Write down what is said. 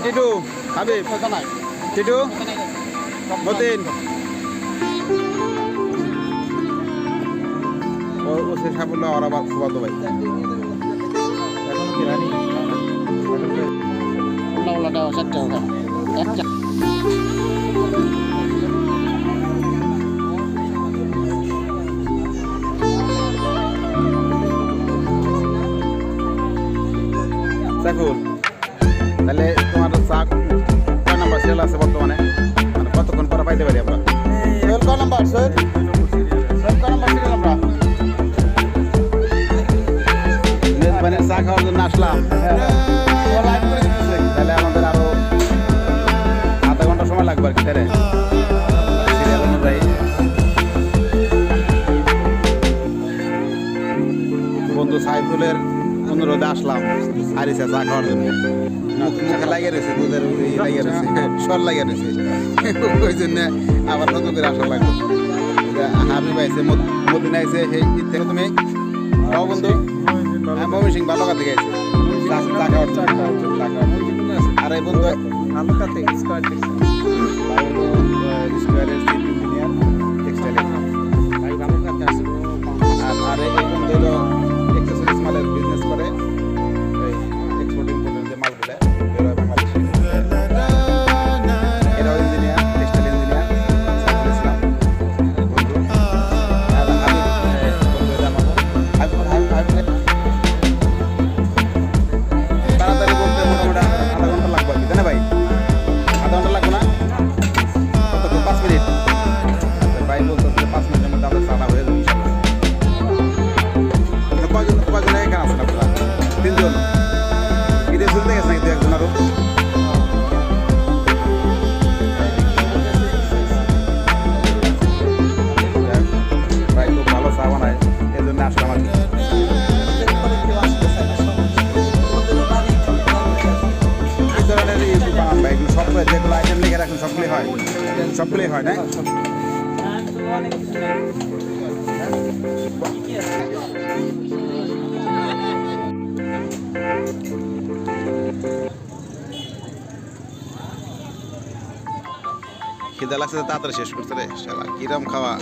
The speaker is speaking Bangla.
টিটু হাবিব টিটু মতিন ও সে সাফল্য আর আবার খুবাতো ভাই এখন কি রানি ওলা চারটে ওখানে একটা সাইফুল তাহলে তোমার চা কয় নাম্বার সেল আছে বর্তমানে মানে কতক্ষণ পরে পাইতে পারি আমরা সেল কয় নাম্বার সেল কয় নাম্বার সেল আমরা মেজবানের চা খাওয়ার জন্য আসলাম তাহলে আমাদের আরো আধা ঘন্টা সময় লাগবে আর কি তাহলে সিরিয়াল অনুযায়ী বন্ধু সাইফুলের অনুরোধে আসলাম হারিসে চা খাওয়ার জন্য মুখে লাগিয়ে রয়েছে দুধের লাগিয়ে রয়েছে সর লাগিয়ে রয়েছে ওই জন্য আবার নতুন করে আসা লাগবে হাবিব আইসে মদিনা আইসে সেই ঈদ থেকে তুমি খাও বন্ধু মমি সিং ভালো কাছে গেছে চা খাওয়ার জন্য আর এই বন্ধু আলুকাতে স্কোয়ারের ইঞ্জিনিয়ার টেক্সটাইল ভাই আলুকাতে আসলো আর এই বন্ধু হলো এক্সেসরিজ মালের বিজনেস করে এক্সপোর্ট ইম্পোর্টের যে মালগুলো এরা বাংলাদেশে এরাও ইঞ্জিনিয়ার টেক্সটাইল ইঞ্জিনিয়ার ইসলাম বন্ধু আর তাড়াতাড়ি বলতে মোটামুটি আধা ঘন্টা লাগবে আর কি তাই না ভাই আধা ঘন্টা লাগবে না কতক্ষণ 5 মিনিট ভাই বলতে 5 মিনিটের মধ্যে আমাদের চাটা হয়ে যাবে কয়জন এখানে আছেন আপনারা 3 জন ঈদের শুরুতে গেছেন নাকি 2 একজন আরো ভাই খুব ভালো চা বানায় এই জন্য আসলাম আর কি এই ধরনের বানান ভাই এগুলো সব যেগুলো আইটেম লিখে রাখেন সবগুলোই হয় না খিদা লাগছে তাড়াতাড়ি শেষ করতে রে শালা কিরম খাওয়া